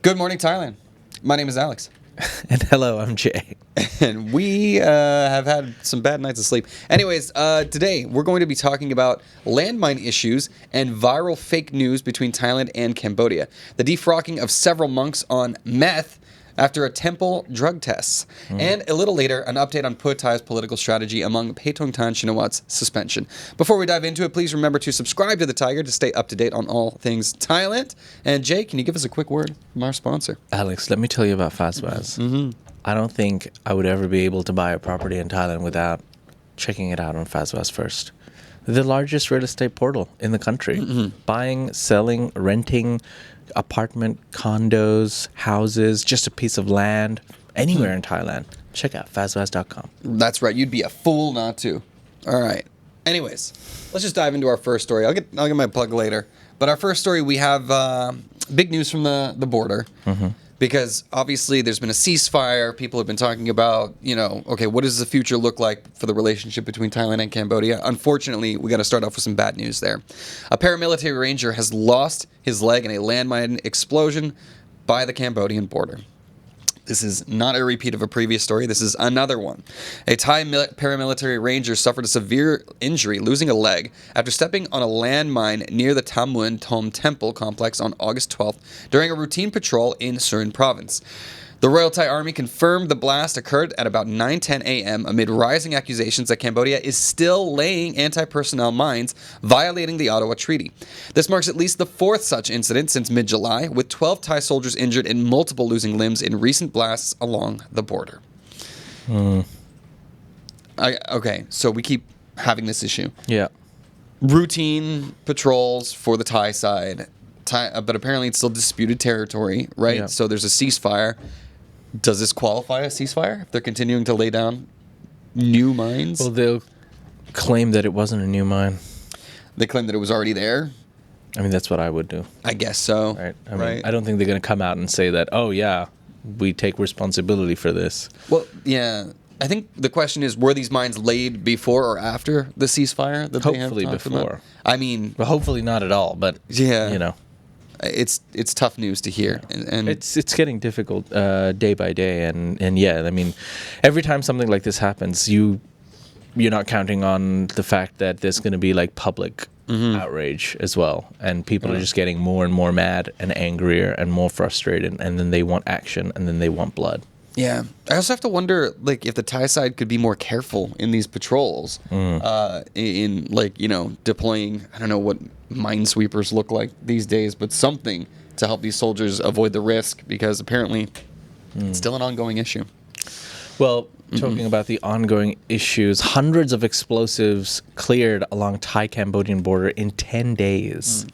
Good morning, Thailand. My name is Alex. And hello, I'm Jay. And we have had some bad nights of sleep. Anyways, today we're going to be talking about landmine issues and viral fake news between Thailand and Cambodia. The defrocking of several monks on meth after a temple drug tests. And a little later, an update on Pheu Thai's political strategy among Paetongtarn Shinawatra's suspension. Before we dive into it, please remember to subscribe to the Thaiger to stay up to date on all things Thailand. And Jay, can you give us a quick word from our sponsor? Alex, let me tell you about Fazwaz. I don't think I would ever be able to buy a property in Thailand without checking it out on Fazwaz first. The largest real estate portal in the country. Buying, selling, renting, apartment, condos, houses, just a piece of land, anywhere in Thailand. Check out fazwaz.com. That's right. You'd be a fool not to. All right. Anyways, let's just dive into our first story. I'll get my plug later. But our first story, we have big news from the border. Because obviously there's been a ceasefire. People have been talking about, okay, what does the future look like for the relationship between Thailand and Cambodia? Unfortunately, we got to start off with some bad news there. A paramilitary ranger has lost his leg in a landmine explosion by the Cambodian border. This is not a repeat of a previous story. This is another one. A Thai paramilitary ranger suffered a severe injury, losing a leg, after stepping on a landmine near the Thammuin Thom Temple complex on August 12th during a routine patrol in Surin province. The Royal Thai Army confirmed the blast occurred at about 9:10 a.m. amid rising accusations that Cambodia is still laying anti-personnel mines, violating the Ottawa Treaty. This marks at least the fourth such incident since mid-July, with 12 Thai soldiers injured and multiple losing limbs in recent blasts along the border. Okay, so we keep having this issue. Yeah. Routine patrols for the Thai side, but apparently it's still disputed territory, right? Yeah. So there's a ceasefire. Does this qualify a ceasefire if they're continuing to lay down new mines? Well, they'll claim that it wasn't a new mine. They claim that it was already there? I mean, that's what I would do. I guess so. Right? I mean, I don't think they're going to come out and say that, oh, yeah, we take responsibility for this. Well, yeah. I think the question is, were these mines laid before or after the ceasefire? That Hopefully they have talked before. About? I mean... Well, hopefully not at all, but, yeah. It's tough news to hear, and it's getting difficult day by day, and yeah, I mean, every time something like this happens, you're not counting on the fact that there's going to be like public outrage as well, and people are just getting more and more mad and angrier and more frustrated, and then they want action, and then they want blood. Yeah, I also have to wonder, like, if the Thai side could be more careful in these patrols, in like, deploying. I don't know what minesweepers look like these days, but something to help these soldiers avoid the risk, because apparently it's still an ongoing issue. Well, talking about the ongoing issues, hundreds of explosives cleared along Thai-Cambodian border in 10 days.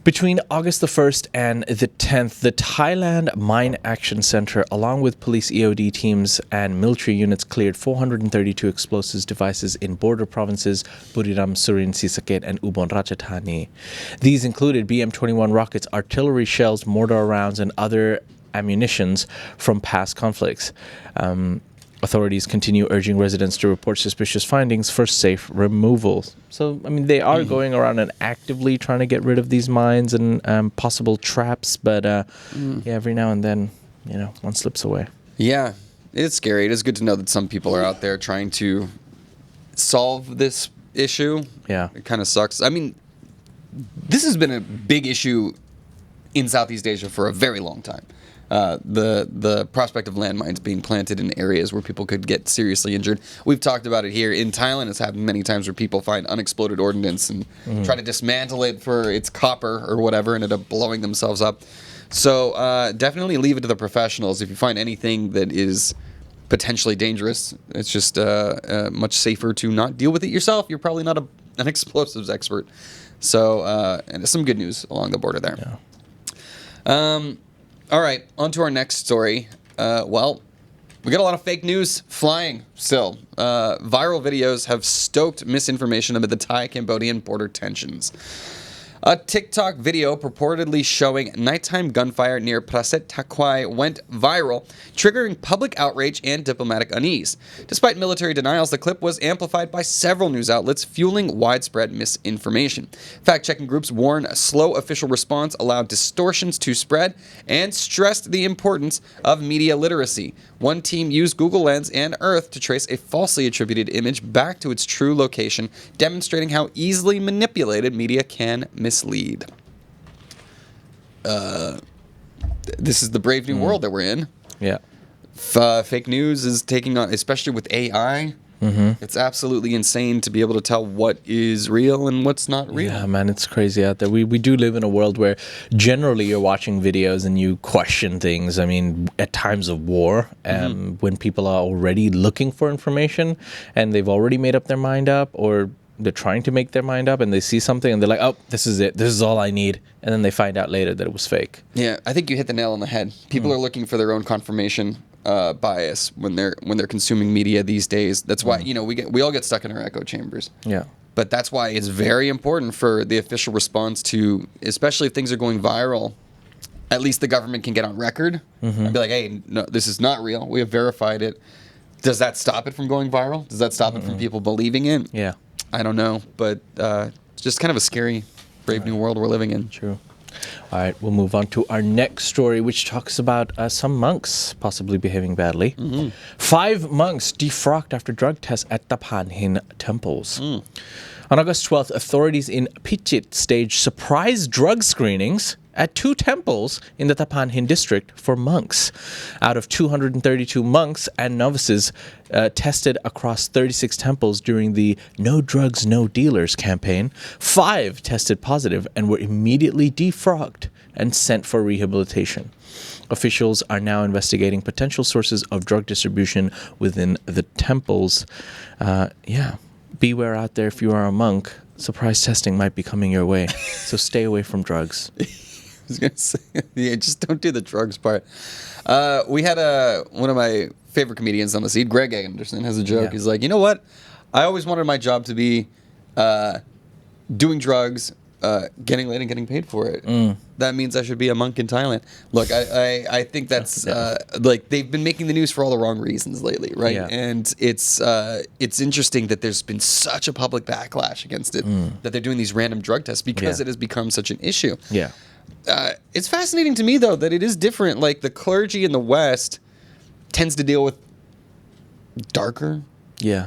Between August the 1st and the 10th, the Thailand Mine Action Center, along with police EOD teams and military units, cleared 432 explosives devices in border provinces Buriram, Surin, Sisaket, and Ubon Ratchathani. These included BM-21 rockets, artillery shells, mortar rounds, and other ammunitions from past conflicts. Authorities continue urging residents to report suspicious findings for safe removal. So, I mean, they are going around and actively trying to get rid of these mines and possible traps, but yeah, every now and then, one slips away. Yeah, it's scary. It is good to know that some people are out there trying to solve this issue. Yeah. It kind of sucks. I mean, this has been a big issue in Southeast Asia for a very long time. The prospect of landmines being planted in areas where people could get seriously injured. We've talked about it here in Thailand. It's happened many times where people find unexploded ordnance and try to dismantle it for its copper or whatever and end up blowing themselves up. So definitely leave it to the professionals. If you find anything that is potentially dangerous, it's just much safer to not deal with it yourself. You're probably not an explosives expert. So, and some good news along the border there. Yeah. All right, on to our next story. Well, we got a lot of fake news flying still. Viral videos have stoked misinformation amid the Thai-Cambodian border tensions. A TikTok video purportedly showing nighttime gunfire near Praset Takwai went viral, triggering public outrage and diplomatic unease. Despite military denials, the clip was amplified by several news outlets, fueling widespread misinformation. Fact-checking groups warn a slow official response allowed distortions to spread and stressed the importance of media literacy. One team used Google Lens and Earth to trace a falsely attributed image back to its true location, demonstrating how easily manipulated media can mislead. This is the brave new world that we're in. Yeah. Fake news is taking on, especially with AI. It's absolutely insane to be able to tell what is real and what's not real. Yeah, man, it's crazy out there. We do live in a world where generally you're watching videos and you question things. I mean, at times of war, when people are already looking for information and they've already made up their mind up, or they're trying to make their mind up and they see something and they're like, oh, this is it. This is all I need. And then they find out later that it was fake. Yeah, I think you hit the nail on the head. People are looking for their own confirmation bias when they're consuming media these days. That's why we all get stuck in our echo chambers. Yeah. But that's why it's very important for the official response to, especially if things are going viral, at least the government can get on record and be like, hey, no, this is not real. We have verified it. Does that stop it from going viral? Does that stop it from people believing it? Yeah. I don't know, but it's just kind of a scary, brave new world we're living in. True. All right, we'll move on to our next story, which talks about some monks possibly behaving badly. 5 monks defrocked after drug tests at Taphan temples. On August 12th, authorities in Phichit staged surprise drug screenings at 2 temples in the Taphan district for monks. Out of 232 monks and novices tested across 36 temples during the No Drugs, No Dealers campaign, 5 tested positive and were immediately defrocked and sent for rehabilitation. Officials are now investigating potential sources of drug distribution within the temples. Beware out there if you are a monk. Surprise testing might be coming your way, so stay away from drugs. I was gonna say, yeah, just don't do the drugs part. We had one of my favorite comedians on the scene, Greg Anderson, has a joke. Yeah. He's like, you know what? I always wanted my job to be doing drugs, getting laid and getting paid for it. That means I should be a monk in Thailand. Look, I think that's like they've been making the news for all the wrong reasons lately, right? Yeah. And it's interesting that there's been such a public backlash against it, that they're doing these random drug tests because it has become such an issue. Yeah. It's fascinating to me, though, that it is different. Like, the clergy in the West tends to deal with darker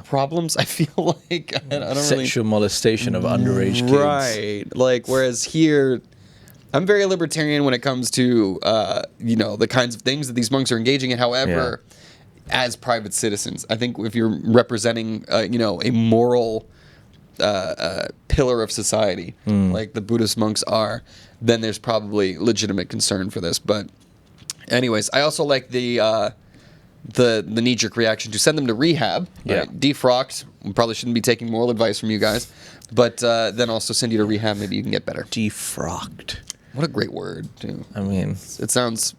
problems, I feel like. I don't Sexual molestation of underage kids. Right. Like, whereas here, I'm very libertarian when it comes to, the kinds of things that these monks are engaging in. However, as private citizens, I think if you're representing, a moral pillar of society, like the Buddhist monks are, then there's probably legitimate concern for this. But anyways, I also like the knee-jerk reaction to send them to rehab. Right? Defrocked. We probably shouldn't be taking moral advice from you guys. But then also send you to rehab. Maybe you can get better. Defrocked. What a great word, too. I mean, it sounds...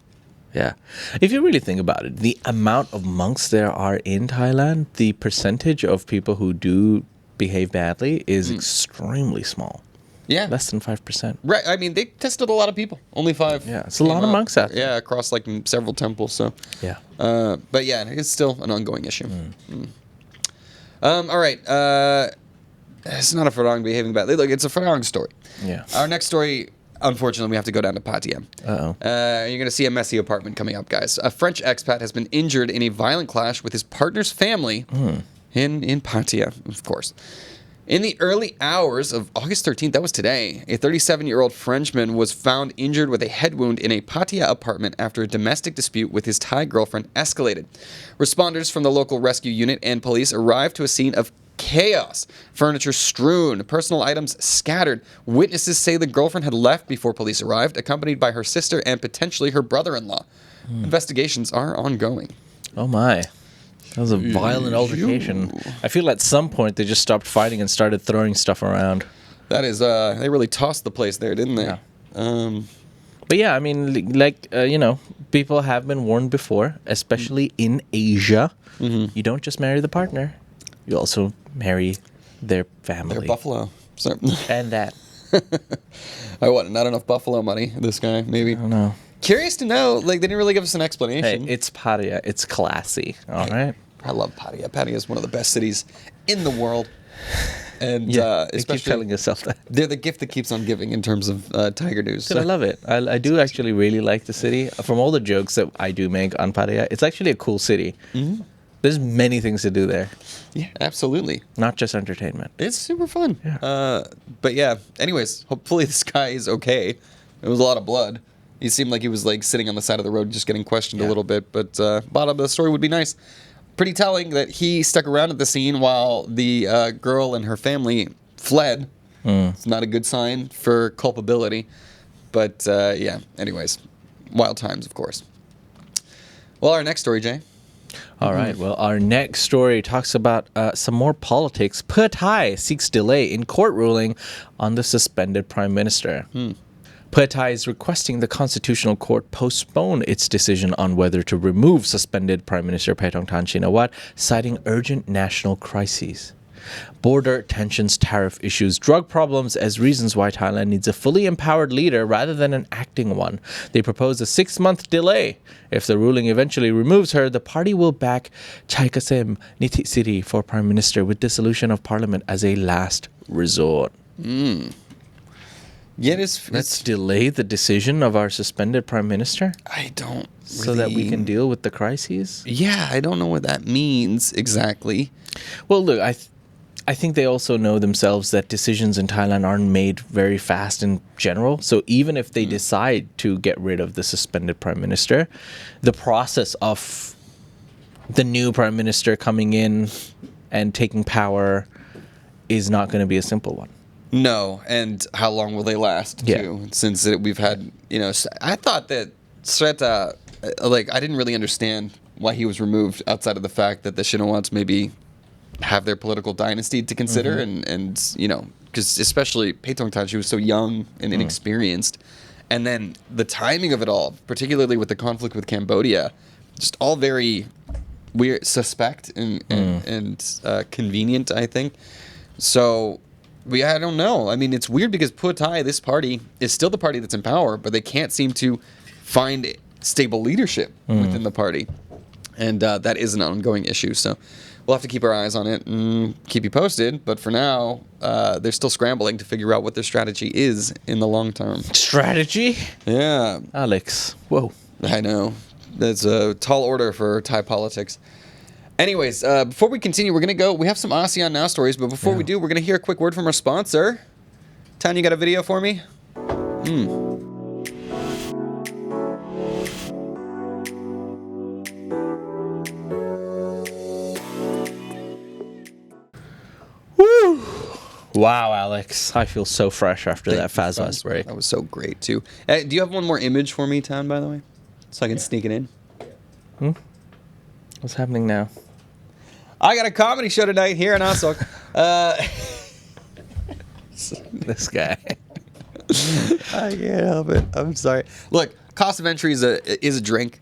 Yeah. If you really think about it, the amount of monks there are in Thailand, the percentage of people who do behave badly is extremely small. Yeah. Less than 5%. Right. I mean, they tested a lot of people. Only 5. Yeah. It's a lot of monks out there. Yeah, across like several temples. So. Yeah. But yeah, it's still an ongoing issue. All right. It's not a Farang behaving badly. Look, it's a Farang story. Yeah. Our next story, unfortunately, we have to go down to Pattaya. Uh-oh. You're going to see a messy apartment coming up, guys. A French expat has been injured in a violent clash with his partner's family in Pattaya, of course. In the early hours of August 13th, that was today, a 37-year-old Frenchman was found injured with a head wound in a Pattaya apartment after a domestic dispute with his Thai girlfriend escalated. Responders from the local rescue unit and police arrived to a scene of chaos. Furniture strewn, personal items scattered. Witnesses say the girlfriend had left before police arrived, accompanied by her sister and potentially her brother-in-law. Investigations are ongoing. Oh my. That was a violent altercation. I feel at some point they just stopped fighting and started throwing stuff around. That is, they really tossed the place there, didn't they? Yeah. But yeah, I mean, people have been warned before, especially in Asia. You don't just marry the partner. You also marry their family. Their buffalo. So. And that. Not enough buffalo money, this guy, maybe. I don't know. Curious to know, like, they didn't really give us an Hey, explanation. it's Pattaya. It's classy. All right. I love Pattaya. Pattaya is one of the best cities in the world. And You keep especially, telling yourself that. they're the gift that keeps on giving in terms of Thaiger news. Dude, I love it. I do actually really like the city. From all the jokes that I do make on Pattaya, it's actually a cool city. Mm-hmm. There's many things to do there. Yeah, absolutely. Not just entertainment. It's super fun. Yeah. But yeah, anyways, hopefully this guy is okay. It was a lot of blood. He seemed like he was like sitting on the side of the road just getting questioned a little bit. But bottom of the story would be nice. Pretty telling that he stuck around at the scene while the girl and her family fled. It's not a good sign for culpability. But yeah, anyways, wild times, of course. Well, our next story, Jay. All right. Well, our next story talks about some more politics. Pheu Thai seeks delay in court ruling on the suspended prime minister. Pheu Thai is requesting the Constitutional Court postpone its decision on whether to remove suspended Prime Minister Paetongtarn Shinawatra, citing urgent national crises. Border tensions, tariff issues, drug problems as reasons why Thailand needs a fully empowered leader rather than an acting one. They propose a 6-month delay. If the ruling eventually removes her, the party will back Chaikasem Nitisiri for Prime Minister with dissolution of parliament as a last resort. Yeah, Let's delay the decision of our suspended prime minister I don't so that we can deal with the crises. Yeah, I don't know what that means exactly. Well, look, I think they also know themselves that decisions in Thailand aren't made very fast in general. So even if they decide to get rid of the suspended prime minister, the process of the new prime minister coming in and taking power is not going to be a simple one. No, and how long will they last, too? Since we've had, I thought that Sreta, I didn't really understand why he was removed outside of the fact that the Shinawats maybe have their political dynasty to consider, and because especially Paetongtarn, she was so young and inexperienced. And then the timing of it all, particularly with the conflict with Cambodia, just all very weird, suspect and convenient, I think. So... I don't know. I mean, it's weird because Pheu Thai, this party, is still the party that's in power, but they can't seem to find stable leadership within the party. And that is an ongoing issue. So we'll have to keep our eyes on it and keep you posted. But for now, they're still scrambling to figure out what their strategy is in the long term. Strategy? Yeah. Alex, whoa. I know. That's a tall order for Thai politics. Anyways, before we continue, we're going to go. We have some ASEAN Now stories, but before we do, we're going to hear a quick word from our sponsor. Tan, you got a video for me? Woo! Wow, Alex. I feel so fresh after that Fazwa spray. That was so great, too. Do you have one more image for me, Tan, by the way? So I can sneak it in? What's happening now? I got a comedy show tonight here in Oslo. This guy. I can't help it. I'm sorry. Look, cost of entry is a drink.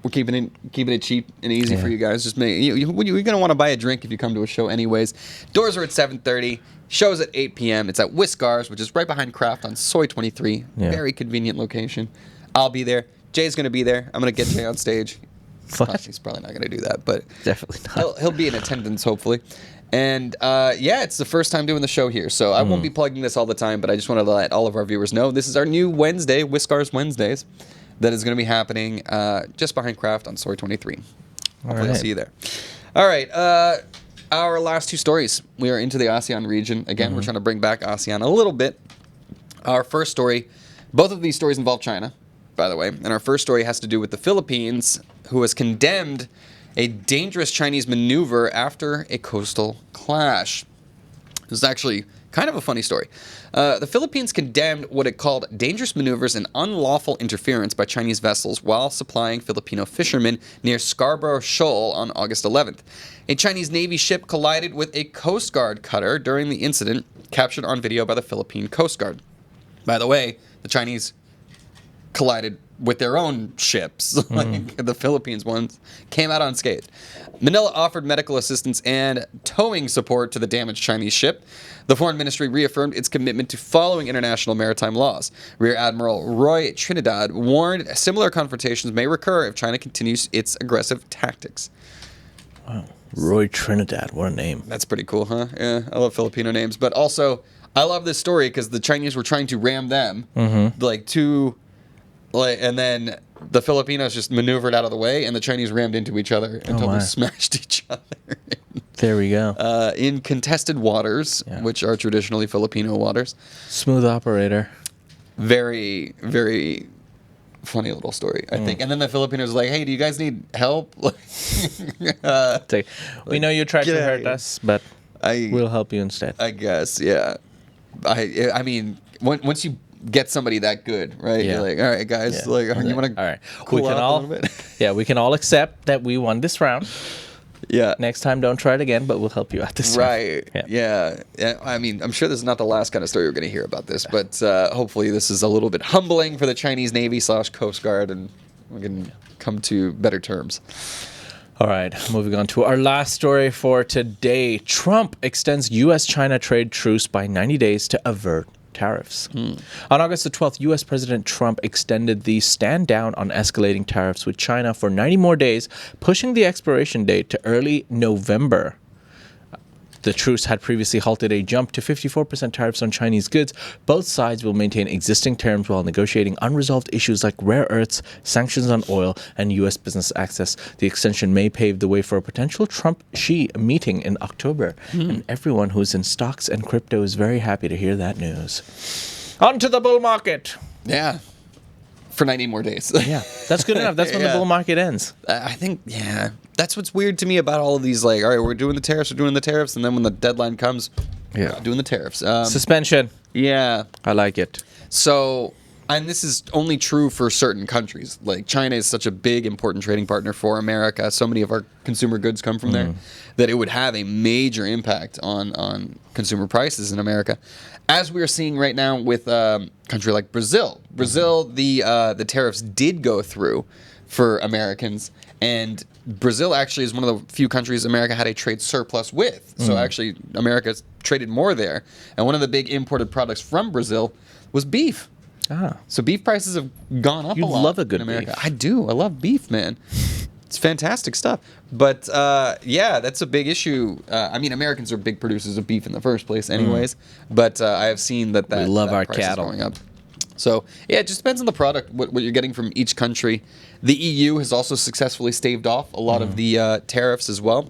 We're keeping it cheap and easy for you guys. Just you're gonna want to buy a drink if you come to a show, anyways. Doors are at 7:30. Show's at 8 p.m. It's at Whiskars, which is right behind Craft on Soy 23. Yeah. Very convenient location. I'll be there. Jay's gonna be there. I'm gonna get Jay on stage. What? He's probably not gonna do that, but definitely not. He'll be in attendance, hopefully. And it's the first time doing the show here, so I won't be plugging this all the time, but I just wanted to let all of our viewers know this is our new Wednesday, Whiskars Wednesdays, that is going to be happening just behind Craft on Soy 23. Hopefully I'll see you there. All right, our last two stories. We are into the ASEAN region. Again, we're trying to bring back ASEAN a little bit. Our first story, both of these stories involve China, by the way, and our first story has to do with the Philippines, who has condemned a dangerous Chinese maneuver after a coastal clash. This is actually kind of a funny story. The Philippines condemned what it called dangerous maneuvers and unlawful interference by Chinese vessels while supplying Filipino fishermen near Scarborough Shoal on August 11th. A Chinese Navy ship collided with a Coast Guard cutter during the incident, captured on video by the Philippine Coast Guard. By the way, the Chinese collided with their own ships. Like the Philippines ones came out unscathed. Manila offered medical assistance and towing support to the damaged Chinese ship. The Foreign Ministry reaffirmed its commitment to following international maritime laws. Rear Admiral Roy Trinidad warned similar confrontations may recur if China continues its aggressive tactics. Wow. Roy Trinidad, what a name. That's pretty cool, huh? Yeah, I love Filipino names. But also, I love this story because the Chinese were trying to ram them, and then the Filipinos just maneuvered out of the way, and the Chinese rammed into each other and totally smashed each other. There we go. In contested waters, which are traditionally Filipino waters. Smooth operator. Very, very funny little story, I think. And then the Filipinos were like, hey, do you guys need help? We know you tried to hurt us, but we'll help you instead. I guess, yeah. I mean, once you get somebody that good, right? You're like, all right, guys, you want to cool out a little bit? Yeah, we can all accept that we won this round. Yeah. Next time, don't try it again, but we'll help you out this time. Right. Yeah. I mean, I'm sure this is not the last kind of story we're going to hear about this, but hopefully this is a little bit humbling for the Chinese Navy / Coast Guard, and we can come to better terms. All right, moving on to our last story for today. Trump extends U.S.-China trade truce by 90 days to avert tariffs. On August the 12th, U.S. President Trump extended the stand down on escalating tariffs with China for 90 more days, pushing the expiration date to early November. The truce had previously halted a jump to 54% tariffs on Chinese goods. Both sides will maintain existing terms while negotiating unresolved issues like rare earths, sanctions on oil, and U.S. business access. The extension may pave the way for a potential Trump-Xi meeting in October. And everyone who's in stocks and crypto is very happy to hear that news. On to the bull market. Yeah. For 90 more days. Yeah, that's good enough. That's when the bull market ends. I think, that's what's weird to me about all of these, like, all right, we're doing the tariffs, and then when the deadline comes, we're not doing the tariffs. Suspension. Yeah. I like it. So, and this is only true for certain countries. Like, China is such a big, important trading partner for America. So many of our consumer goods come from there that it would have a major impact on consumer prices in America. As we're seeing right now with a country like Brazil. Brazil, the tariffs did go through for Americans, and Brazil actually is one of the few countries America had a trade surplus with. So actually, America's traded more there. And one of the big imported products from Brazil was beef. So beef prices have gone up a lot. You love a good in America. beef. I do. I love beef, man. It's fantastic stuff. But that's a big issue. I mean, Americans are big producers of beef in the first place anyways. But I have seen that we love our price cattle is going up. So, it just depends on the product, what you're getting from each country. The EU has also successfully staved off a lot of the tariffs as well.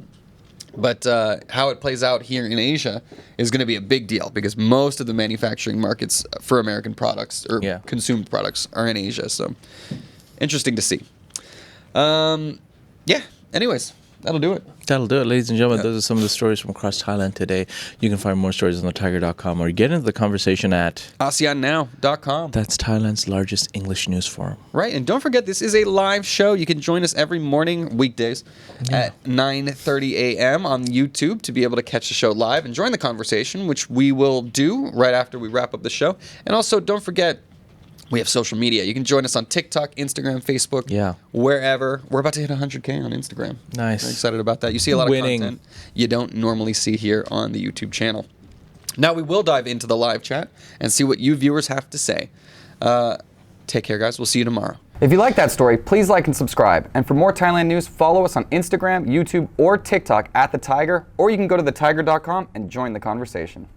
But how it plays out here in Asia is going to be a big deal because most of the manufacturing markets for American products or consumed products are in Asia. So, interesting to see. Anyways, that'll do it. That'll do it, ladies and gentlemen. Those are some of the stories from across Thailand today. You can find more stories on thetiger.com or get into the conversation at ASEANnow.com. That's Thailand's largest English news forum. Right, and don't forget, this is a live show. You can join us every morning, weekdays, at 9:30 a.m. on YouTube to be able to catch the show live and join the conversation, which we will do right after we wrap up the show. And also, don't forget, we have social media. You can join us on TikTok, Instagram, Facebook, wherever. We're about to hit 100K on Instagram. Nice. Very excited about that. You see a lot of content you don't normally see here on the YouTube channel. Now we will dive into the live chat and see what you viewers have to say. Take care, guys. We'll see you tomorrow. If you like that story, please like and subscribe. And for more Thailand news, follow us on Instagram, YouTube, or TikTok at The Thaiger, or you can go to thetiger.com and join the conversation.